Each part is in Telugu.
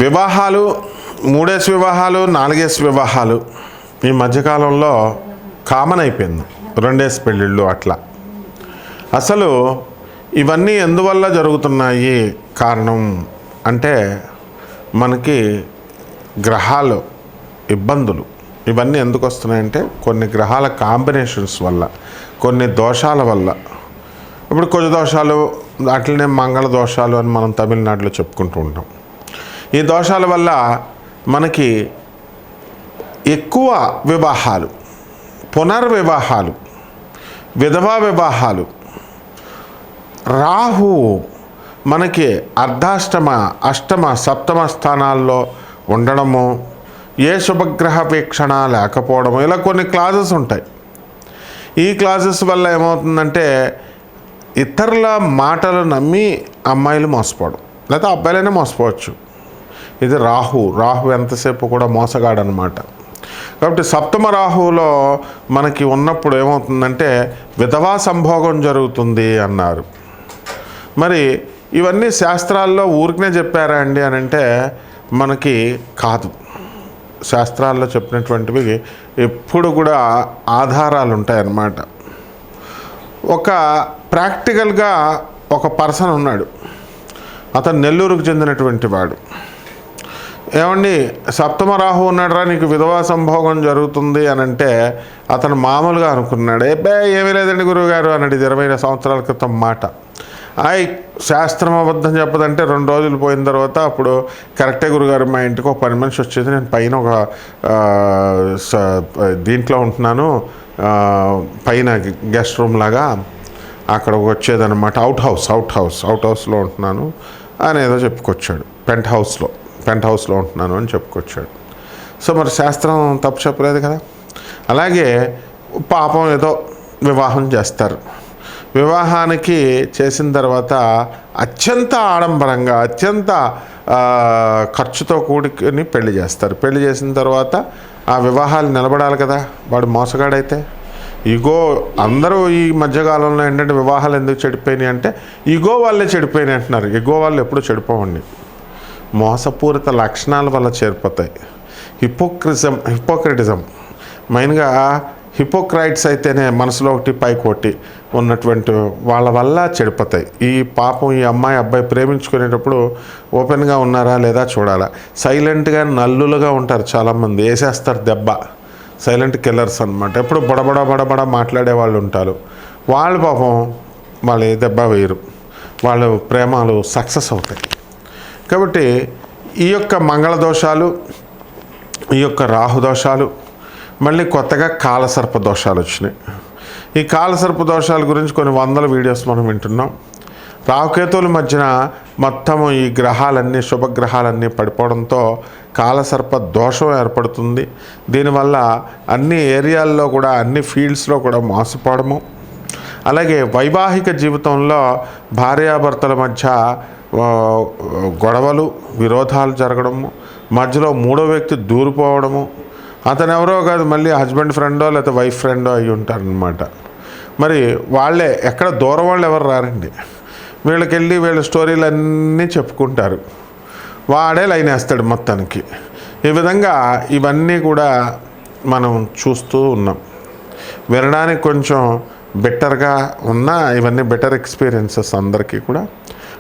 వివాహాలు, మూడేసి వివాహాలు, నాలుగేసి వివాహాలు ఈ మధ్యకాలంలో కామన్ అయిపోయింది. రెండేసి పెళ్ళిళ్ళు అట్లా. అసలు ఇవన్నీ ఎందువల్ల జరుగుతున్నాయి కారణం అంటే మనకి గ్రహాలు ఇబ్బందులు ఇవన్నీ ఎందుకు వస్తున్నాయంటే కొన్ని గ్రహాల కాంబినేషన్స్ వల్ల, కొన్ని దోషాల వల్ల. ఇప్పుడు కుజ దోషాలు, అట్లనే మంగళ దోషాలు అని మనం తమిళనాడులో చెప్పుకుంటూ ఉంటాం. ఈ దోషాల వల్ల మనకి ఎక్కువ వివాహాలు, పునర్వివాహాలు, విధవా వివాహాలు, రాహు మనకి అర్ధాష్టమ, అష్టమ, సప్తమ స్థానాల్లో ఉండడము, ఏ శుభగ్రహ వీక్షణ లేకపోవడము, ఇలా కొన్ని క్లాజెస్ ఉంటాయి. ఈ క్లాజెస్ వల్ల ఏమవుతుందంటే ఇతరుల మాటలు నమ్మి అమ్మాయిలు మోసపోవడం, లేదా అబ్బాయిలైనా మోసపోవచ్చు. ఇది రాహు ఎంతసేపు కూడా మోసగాడనమాట. కాబట్టి సప్తమ రాహువులో మనకి ఉన్నప్పుడు ఏమవుతుందంటే విధవా సంభోగం జరుగుతుంది అన్నారు. మరి ఇవన్నీ శాస్త్రాల్లో ఊరికనే చెప్పారా అండి అని అంటే మనకి కాదు. శాస్త్రాల్లో చెప్పినటువంటివి ఎప్పుడు కూడా ఆధారాలు ఉంటాయన్నమాట. ఒక ప్రాక్టికల్గా ఒక పర్సన్ ఉన్నాడు, అతను నెల్లూరుకు చెందినటువంటి వాడు. ఏమండి సప్తమ రాహు ఉన్నాడురా, నీకు విధవా సంభోగం జరుగుతుంది అని అంటే అతను మామూలుగా అనుకున్నాడు. ఏమీ లేదండి గురువుగారు అన్నాడు. 20 సంవత్సరాల క్రితం మాట. శాస్త్రం అబద్ధం చెప్పదంటే 2 రోజులు పోయిన తర్వాత అప్పుడు కరెక్టే గురుగారు, మా ఇంటికి ఒక పని మనిషి వచ్చేది, నేను పైన ఒక దీంట్లో ఉంటున్నాను, పైన గెస్ట్ రూమ్ లాగా అక్కడ వచ్చేదన్నమాట. అవుట్ హౌస్లో ఉంటున్నాను అని ఏదో చెప్పుకొచ్చాడు. పెంట్ హౌస్లో ఉంటున్నాను అని చెప్పుకొచ్చాడు. సో మరి శాస్త్రం తప్పు చెప్పలేదు కదా. అలాగే పాపం ఏదో వివాహం చేస్తారు. వివాహానికి చేసిన తర్వాత అత్యంత ఆడంబరంగా, అత్యంత ఖర్చుతో కూడుకుని పెళ్లి చేస్తారు. పెళ్లి చేసిన తర్వాత ఆ వివాహాలు నిలబడాలి కదా. వాడు మోసగాడైతే ఈగో. అందరూ ఈ మధ్యకాలంలో ఏంటంటే వివాహాలు ఎందుకు చెడిపోయినాయి అంటే ఈగో వాళ్ళే చెడిపోయినాయి అంటున్నారు. ఈగో వాళ్ళు ఎప్పుడూ చెడిపోవండి, మోసపూరిత లక్షణాల వల్ల చేరిపోతాయి. హిపోక్రటిజం మెయిన్గా హిపోక్రైట్స్ అయితేనే మనసులో ఒకటి పైకి ఒకటి ఉన్నటువంటి వాళ్ళ వల్ల చెడిపోతాయి. ఈ పాపం ఈ అమ్మాయి అబ్బాయి ప్రేమించుకునేటప్పుడు ఓపెన్గా ఉన్నారా లేదా చూడాలా. సైలెంట్గా నల్లులుగా ఉంటారు చాలామంది, వేసేస్తారు దెబ్బ. సైలెంట్ కిల్లర్స్ అనమాట. ఎప్పుడు బడబడ మాట్లాడే వాళ్ళు ఉంటారు. వాళ్ళు పాపం వాళ్ళు ఏ దెబ్బ వేయరు, వాళ్ళు ప్రేమాలు సక్సెస్ అవుతాయి. కాబట్టి ఈ యొక్క మంగళ దోషాలు, ఈ యొక్క రాహు దోషాలు, మళ్ళీ కొత్తగా కాలసర్ప దోషాలు వచ్చినాయి. ఈ కాలసర్ప దోషాల గురించి కొన్ని 100 వీడియోస్ మనం వింటున్నాం. రాహుకేతువుల మధ్యన మొత్తము ఈ గ్రహాలన్నీ, శుభగ్రహాలన్నీ పడిపోవడంతో కాలసర్ప దోషం ఏర్పడుతుంది. దీనివల్ల అన్ని ఏరియాల్లో కూడా, అన్ని ఫీల్డ్స్లో కూడా మోసపోవడము, అలాగే వైవాహిక జీవితంలో భార్యాభర్తల మధ్య గొడవలు, విరోధాలు జరగడము, మధ్యలో 3వ వ్యక్తి దూరిపోవడము. అతను ఎవరో కాదు, మళ్ళీ హస్బెండ్ ఫ్రెండో లేకపోతే వైఫ్ ఫ్రెండో అయి ఉంటారనమాట. మరి వాళ్ళే, ఎక్కడ దూరం వాళ్ళు ఎవరు రారండి. వీళ్ళకెళ్ళి వీళ్ళ స్టోరీలు అన్నీ చెప్పుకుంటారు, వాడే లైన్ వేస్తాడు మొత్తానికి. ఈ విధంగా ఇవన్నీ కూడా మనం చూస్తూ ఉన్నాం. వినడానికి కొంచెం బెటర్గా ఉన్న ఇవన్నీ బెటర్ ఎక్స్పీరియన్సెస్ అందరికీ కూడా.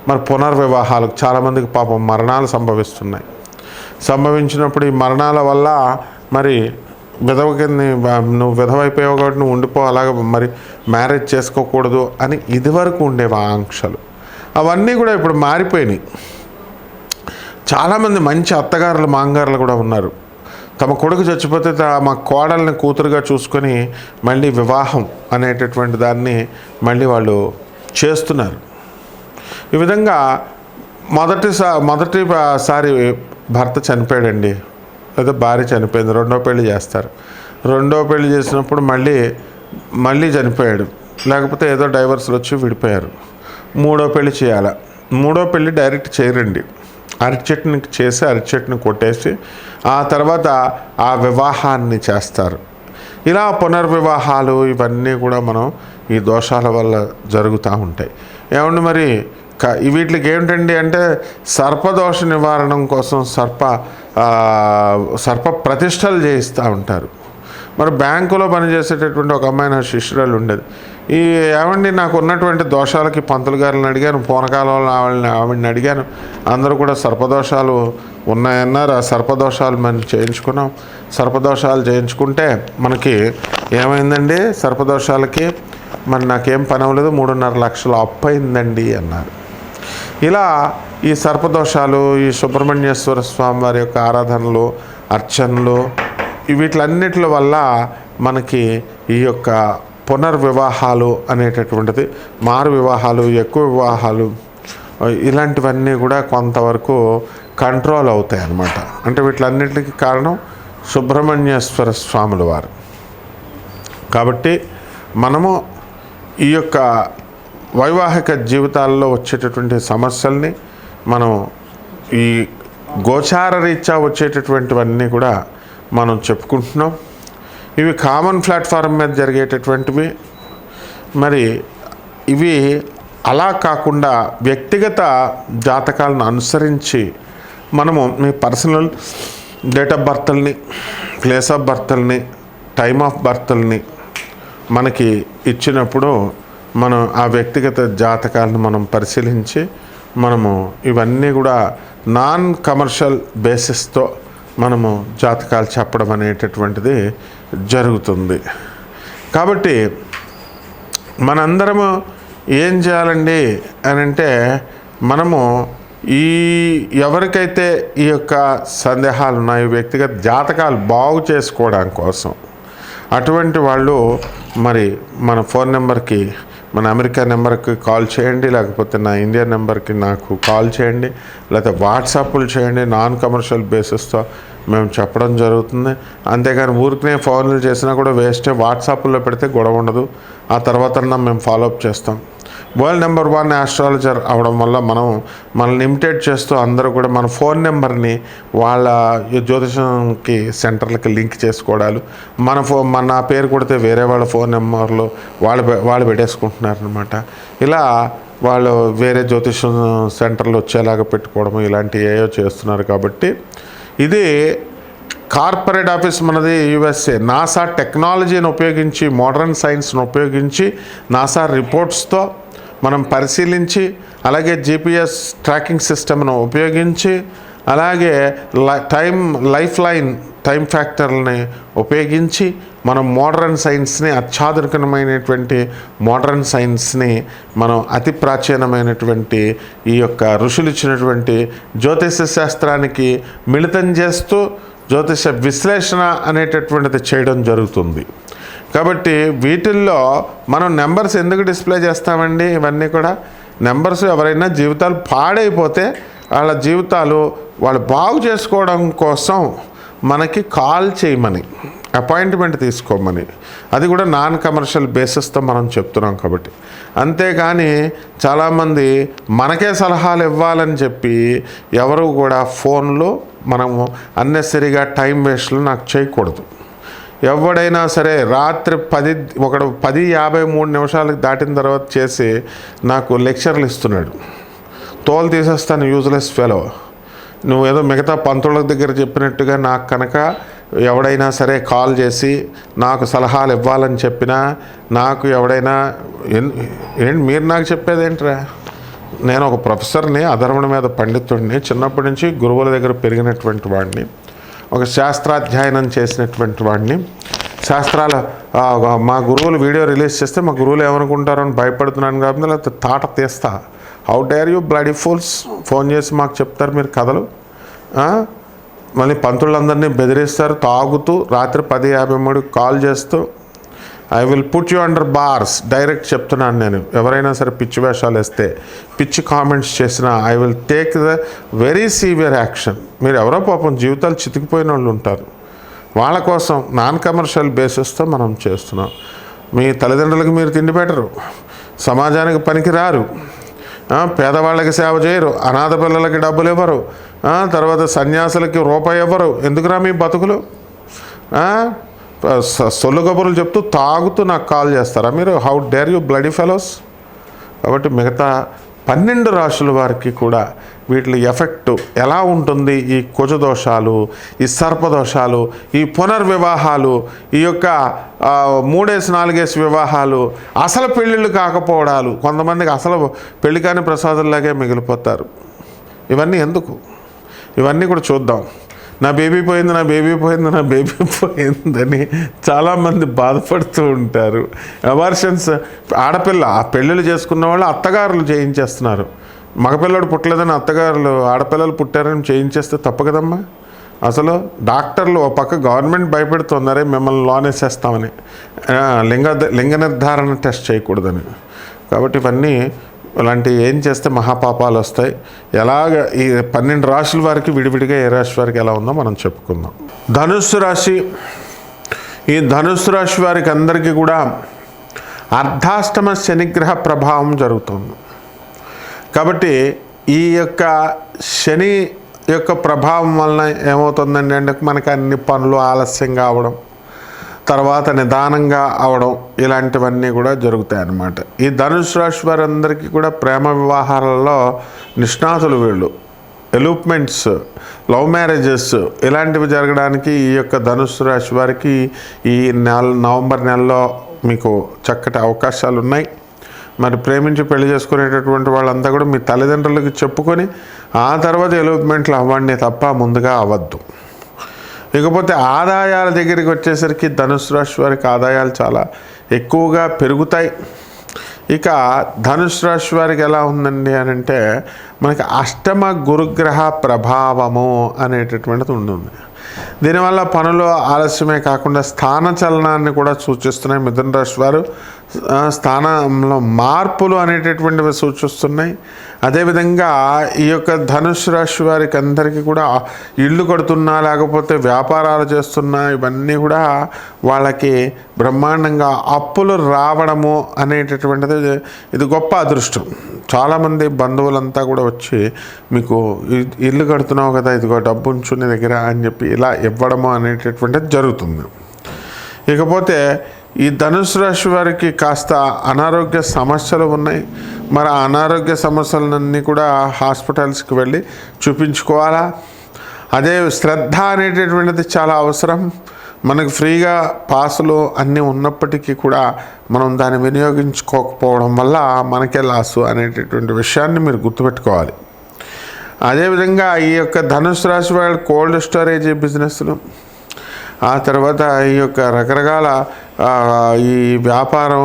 మరి పునర్వివాహాలకు చాలామందికి పాపం మరణాలు సంభవిస్తున్నాయి. సంభవించినప్పుడు ఈ మరణాల వల్ల మరి విధవకి నువ్వు విధవైపోయావు కాబట్టి నువ్వు ఉండిపో, అలాగ మరి మ్యారేజ్ చేసుకోకూడదు అని ఇదివరకు ఉండేవి ఆంక్షలు. అవన్నీ కూడా ఇప్పుడు మారిపోయినాయి. చాలామంది మంచి అత్తగారులు, మాంగారులు కూడా ఉన్నారు. తమ కొడుకు చచ్చిపోతే మా కోడల్ని కూతురుగా చూసుకొని మళ్ళీ వివాహం అనేటటువంటి దాన్ని మళ్ళీ వాళ్ళు చేస్తున్నారు. ఈ విధంగా మొదటిసారి భర్త చనిపోయాడండి, లేదా భార్య చనిపోయింది, 2వ పెళ్లి చేస్తారు. 2వ పెళ్లి చేసినప్పుడు మళ్ళీ చనిపోయాడు, లేకపోతే ఏదో డైవర్స్లు వచ్చి విడిపోయారు. 3వ పెళ్లి చేయాలి. 3వ పెళ్లి డైరెక్ట్ చేయరండి. అరటి చెట్టుని చేసి అరటి చెట్టుని కొట్టేసి ఆ తర్వాత ఆ వివాహాన్ని చేస్తారు. ఇలా పునర్వివాహాలు ఇవన్నీ కూడా మనం ఈ దోషాల వల్ల జరుగుతూ ఉంటాయి. ఏమండి మరి వీటికి ఏమిటండి అంటే సర్పదోష నివారణం కోసం సర్ప ప్రతిష్టలు చేయిస్తూ ఉంటారు. మరి బ్యాంకులో పనిచేసేటటువంటి ఒక అమ్మాయి నా శిష్యురాలు ఉండేది. ఏమండి నాకు ఉన్నటువంటి దోషాలకి పంతులు గారిని అడిగాను, పూనకాలంలో ఆవిడని అడిగాను, అందరూ కూడా సర్పదోషాలు ఉన్నాయన్నారు. ఆ సర్పదోషాలు మనం చేయించుకున్నాం. సర్పదోషాలు చేయించుకుంటే మనకి ఏమైందండి, సర్పదోషాలకి మరి నాకేం పని అవ్వలేదు, 3.5 లక్షలు అప్పు అయిందండి అన్నారు. ఇలా ఈ సర్పదోషాలు, ఈ సుబ్రహ్మణ్యేశ్వర స్వామి వారి యొక్క ఆరాధనలు, అర్చనలు, వీటిలన్నిటి వల్ల మనకి ఈ యొక్క పునర్వివాహాలు అనేటటువంటిది, మారు వివాహాలు, ఎక్కువ వివాహాలు, ఇలాంటివన్నీ కూడా కొంతవరకు కంట్రోల్ అవుతాయి అన్నమాట. అంటే వీటిలన్నిటికీ కారణం సుబ్రహ్మణ్యేశ్వర స్వాముల వారు. కాబట్టి మనము ఈ యొక్క వైవాహిక జీవితాల్లో వచ్చేటటువంటి సమస్యల్ని మనం ఈ గోచార రీత్యా వచ్చేటటువంటివన్నీ కూడా మనం చెప్పుకుంటున్నాం. ఇవి కామన్ ప్లాట్ఫారం మీద జరిగేటటువంటివి. మరి ఇవి అలా కాకుండా వ్యక్తిగత జాతకాలను అనుసరించి మనము మీ పర్సనల్ డేట్ ఆఫ్ బర్త్ని, ప్లేస్ ఆఫ్ బర్త్ని, టైమ్ ఆఫ్ బర్త్ని మనకి ఇచ్చినప్పుడు మనం ఆ వ్యక్తిగత జాతకాలను మనం పరిశీలించి మనము ఇవన్నీ కూడా నాన్ కమర్షియల్ బేసిస్తో మనము జాతకాలు చెప్పడం అనేటటువంటిది జరుగుతుంది. కాబట్టి మనందరము ఏం చేయాలండి అని అంటే, మనము ఎవరికైతే ఈ యొక్క సందేహాలు ఉన్నాయో, వ్యక్తిగత జాతకాలు బాగు చేసుకోవడం కోసం, అటువంటి వాళ్ళు మరి మన ఫోన్ నెంబర్కి, మన అమెరికా నెంబర్కి కాల్ చేయండి, లేకపోతే నా ఇండియా నెంబర్కి నాకు కాల్ చేయండి, లేకపోతే వాట్సాప్లు చేయండి. నాన్ కమర్షియల్ బేసిస్తో మేము చెప్పడం జరుగుతుంది. అంతేగాని ఊరికనే ఫోన్లు చేసినా కూడా వేస్టే. వాట్సాప్లో పెడితే గొడవ ఉండదు, ఆ తర్వాత మేము ఫాలోఅప్ చేస్తాం. వరల్డ్ నెంబర్ 1 ఆస్ట్రాలజర్ అవడం వల్ల మనల్ని ఇమిటేట్ చేస్తూ అందరూ కూడా మన ఫోన్ నెంబర్ని వాళ్ళ జ్యోతిషంకి సెంటర్లకి లింక్ చేసుకోవడాలు, నా పేరు కొడితే వేరే వాళ్ళ ఫోన్ నెంబర్లు వాళ్ళు పెట్టేసుకుంటున్నారు అనమాట. ఇలా వాళ్ళు వేరే జ్యోతిషం సెంటర్లు వచ్చేలాగా పెట్టుకోవడం, ఇలాంటివి ఏవో చేస్తున్నారు. కాబట్టి ఇది కార్పొరేట్ ఆఫీస్ మనది USA. నాసా టెక్నాలజీని ఉపయోగించి, మోడర్న్ సైన్స్ను ఉపయోగించి, నాసా రిపోర్ట్స్తో మనం పరిశీలించి, అలాగే GPS ట్రాకింగ్ సిస్టమ్ను ఉపయోగించి, అలాగే లైఫ్ లైన్ టైం ఫ్యాక్టర్ని ఉపయోగించి మనం మోడర్న్ సైన్స్ని, అత్యాధునికమైనటువంటి మోడర్న్ సైన్స్ని మనం అతి ప్రాచీనమైనటువంటి ఈ యొక్క ఋషులు ఇచ్చినటువంటి జ్యోతిష శాస్త్రానికి మిళితం చేస్తూ జ్యోతిష విశ్లేషణ అనేటటువంటిది చేయడం జరుగుతుంది. కాబట్టి వీటిల్లో మనం నెంబర్స్ ఎందుకు డిస్ప్లే చేస్తామండి? ఇవన్నీ కూడా నెంబర్స్, ఎవరైనా జీవితాలు పాడైపోతే వాళ్ళ జీవితాలు వాళ్ళు బాగు చేసుకోవడం కోసం మనకి కాల్ చేయమని, అపాయింట్మెంట్ తీసుకోమని, అది కూడా నాన్ కమర్షియల్ బేసిస్తో మనం చెప్తున్నాం. కాబట్టి అంతేగాని చాలామంది మనకే సలహాలు ఇవ్వాలని చెప్పి ఎవరు కూడా ఫోన్లో మనము అన్నెసరిగా టైం వేస్ట్లు నాకు చేయకూడదు. ఎవడైనా సరే రాత్రి 10:53 దాటిన తర్వాత చేసి నాకు లెక్చర్లు ఇస్తున్నాడు. తోలు తీసేస్తాను, యూజ్లెస్ ఫెలో. నువ్వు ఏదో మిగతా పంతుల దగ్గర చెప్పినట్టుగా నాకు కనుక ఎవడైనా సరే కాల్ చేసి నాకు సలహాలు ఇవ్వాలని చెప్పినా, నాకు ఎవడైనా ఏంటి మీరు నాకు చెప్పేదేంట్రా? నేను ఒక ప్రొఫెసర్ని, అధర్వణ మీద పండితుడిని, చిన్నప్పటి నుంచి గురువుల దగ్గర పెరిగినటువంటి వాడిని, ఒక శాస్త్రాధ్యయనం చేసినటువంటి వాడిని. శాస్త్రాలు మా గురువులు వీడియో రిలీజ్ చేస్తే మా గురువులు ఏమనుకుంటారని భయపడుతున్నాను కాబట్టి లేకపోతే తాట తీస్తా. How dare you bloody fools, phone చేసి మాకు చెప్తారు మీరు కథలు. మళ్ళీ పంతులందరినీ బెదిరిస్తారు తాగుతూ, రాత్రి 10:53 కాల్ చేస్తూ. I will put you under bars, direct చెప్తున్నాను నేను. ఎవరైనా సరే పిచ్చి వేషాలు వేస్తే, పిచ్చి కామెంట్స్ చేసినా I will take the very severe action. మీరు ఎవరో పాపం జీవితాలు చితికిపోయిన వాళ్ళు ఉంటారు, వాళ్ళ కోసం నాన్ కమర్షియల్ బేసిస్తో మనం చేస్తున్నాం. మీ తల్లిదండ్రులకు మీరు తిండి పెట్టరు, సమాజానికి పనికి రారు, పేదవాళ్ళకి సేవ చేయరు, అనాథ పిల్లలకి డబ్బులు ఇవ్వరు, తర్వాత సన్యాసులకి రూపాయి ఇవ్వరు. ఎందుకురా మీ బతుకులు? సొల్లు కబుర్లు చెప్తూ తాగుతూ నాకు కాల్ చేస్తారా మీరు? How dare you bloody fellows. కాబట్టి మిగతా 12 రాశుల వారికి కూడా వీటి ఎఫెక్ట్ ఎలా ఉంటుంది, ఈ కుజదోషాలు, ఈ సర్పదోషాలు, ఈ పునర్వివాహాలు, ఈ యొక్క 3-4 వివాహాలు, అసలు పెళ్ళిళ్ళు కాకపోవడాలు, కొంతమందికి అసలు పెళ్లి కాని ప్రసాదంలాగే మిగిలిపోతారు. ఇవన్నీ ఎందుకు? ఇవన్నీ కూడా చూద్దాం. నా బేబీ పోయిందని చాలామంది బాధపడుతూ ఉంటారు. అబార్షన్స్, ఆడపిల్ల పెళ్ళిళ్ళు చేసుకున్న వాళ్ళు అత్తగారులు చేయించేస్తున్నారు. మగపిల్లడు పుట్టలేదని అత్తగారులు ఆడపిల్లలు పుట్టారని చేయించేస్తే తప్పు కదమ్మా. అసలు డాక్టర్లు ఒక పక్క గవర్నమెంట్ భయపెడుతున్నారే మిమ్మల్ని లోన్ వేసేస్తామని, లింగ నిర్ధారణ టెస్ట్ చేయకూడదని. కాబట్టి ఇవన్నీ అలాంటివి ఏం చేస్తే మహాపాపాలు వస్తాయి. ఎలాగ ఈ 12 రాశుల వారికి విడివిడిగా ఏ రాశి వారికి ఎలా ఉందో మనం చెప్పుకుందాం. ధనుస్సు రాశి. ఈ ధనుస్సు రాశి వారికి అందరికీ కూడా అర్ధాష్టమ శనిగ్రహ ప్రభావం జరుగుతుంది. కాబట్టి ఈ యొక్క శని యొక్క ప్రభావం వలన ఏమవుతుందండి అంటే మనకి అన్ని పనులు ఆలస్యంగా అవడం, తర్వాత నిదానంగా అవడం, ఇలాంటివన్నీ కూడా జరుగుతాయి అన్నమాట. ఈ ధనుసు రాశి వారందరికీ కూడా ప్రేమ వివాహాలలో నిష్ణాతులు వీళ్ళు. ఎలూప్మెంట్స్, లవ్ మ్యారేజెస్ ఇలాంటివి జరగడానికి ఈ యొక్క ధనుసు రాశి వారికి ఈ నవంబర్ నెలలో మీకు చక్కటి అవకాశాలు ఉన్నాయి. మరి ప్రేమించి పెళ్లి చేసుకునేటటువంటి వాళ్ళంతా కూడా మీ తల్లిదండ్రులకి చెప్పుకొని ఆ తర్వాత ఎలూప్మెంట్లు అవ్వండి తప్ప ముందుగా అవ్వద్దు. ఇకపోతే ఆదాయాల దగ్గరికి వచ్చేసరికి ధనుసు రాశి వారికి ఆదాయాలు చాలా ఎక్కువగా పెరుగుతాయి. ఇక ధనుసు రాశి వారికి ఎలా ఉందండి అని అంటే మనకి అష్టమ గురుగ్రహ ప్రభావము అనేటటువంటిది ఉంటుంది. దీనివల్ల పనులు ఆలస్యమే కాకుండా స్థాన చలనాన్ని కూడా సూచిస్తున్నాయి. మిథున రాశి వారు స్థానంలో మార్పులు అనేటటువంటివి సూచిస్తున్నాయి. అదేవిధంగా ఈ యొక్క ధనుసు రాశి వారికి అందరికీ కూడా ఇళ్ళు కడుతున్నా లేకపోతే వ్యాపారాలు చేస్తున్నా ఇవన్నీ కూడా వాళ్ళకి బ్రహ్మాండంగా అప్పులు రావడము అనేటటువంటిది ఇది గొప్ప అదృష్టం. చాలామంది బంధువులంతా కూడా వచ్చి మీకు ఇల్లు కడుతున్నావు కదా, ఇదిగో డబ్బు ఉంచు నీ దగ్గర అని చెప్పి ఇలా ఇవ్వడము అనేటటువంటిది జరుగుతుంది. ఇకపోతే ఈ ధనుసు రాశి వారికి కాస్త అనారోగ్య సమస్యలు ఉన్నాయి. మరి ఆ అనారోగ్య సమస్యలన్నీ కూడా హాస్పిటల్స్కి వెళ్ళి చూపించుకోవాలా. అదే శ్రద్ధ అనేటటువంటిది చాలా అవసరం. మనకు ఫ్రీగా పాసులు అన్నీ ఉన్నప్పటికీ కూడా మనం దాన్ని వినియోగించుకోకపోవడం వల్ల మనకే లాసు అనేటటువంటి విషయాన్ని మీరు గుర్తుపెట్టుకోవాలి. అదేవిధంగా ఈ యొక్క ధనుసు రాశి వాళ్ళ కోల్డ్ స్టోరేజ్ బిజినెస్లు, ఆ తర్వాత ఈ యొక్క రకరకాల ఈ వ్యాపారం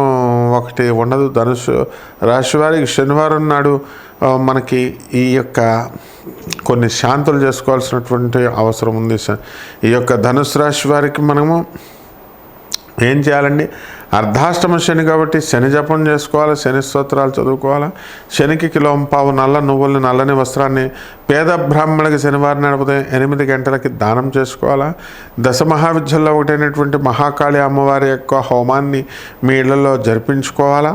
ఒకటి ఉండదు. ధనుసు రాశి వారికి శనివారం నాడు మనకి ఈ యొక్క కొన్ని శాంతులు చేసుకోవాల్సినటువంటి అవసరం ఉంది. ఈ యొక్క ధనుసు రాశి వారికి మనము ఏం చేయాలండి? అర్ధాష్టమ శని కాబట్టి శని జపం చేసుకోవాలి, శని స్తోత్రాలు చదువుకోవాలి. శనికి కిలోంపావు నల్ల నువ్వుల్ని, నల్లని వస్త్రాన్ని పేద బ్రాహ్మణులకి శనివారం నడిపితే 8 గంటలకి దానం చేసుకోవాలా. దశ మహావిద్యల్లో ఒకటైనటువంటి మహాకాళి అమ్మవారి యొక్క హోమాన్ని మీ ఇళ్లలో జరిపించుకోవాలా.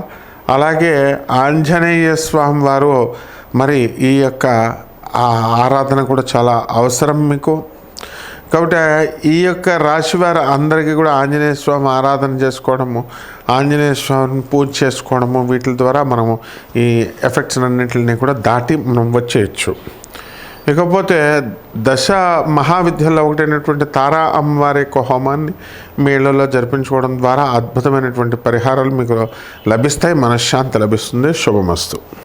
అలాగే ఆంజనేయ స్వామి వారు మరి ఈ యొక్క ఆరాధన కూడా చాలా అవసరం మీకు. కాబట్టి ఈ యొక్క రాశి వారు అందరికీ కూడా ఆంజనేయ స్వామి ఆరాధన చేసుకోవడము, ఆంజనేయ స్వామిని పూజ చేసుకోవడము, వీటి ద్వారా మనము ఈ ఎఫెక్ట్స్ అన్నింటిని కూడా దాటి మనం వచ్చేయచ్చు. ఇకపోతే దశ మహావిద్యల్లో ఒకటైనటువంటి తారా అమ్మవారి యొక్క హోమాన్ని మీ ఇళ్లలో జరిపించుకోవడం ద్వారా అద్భుతమైనటువంటి పరిహారాలు మీకు లభిస్తాయి, మనశ్శాంతి లభిస్తుంది. శుభమస్తు.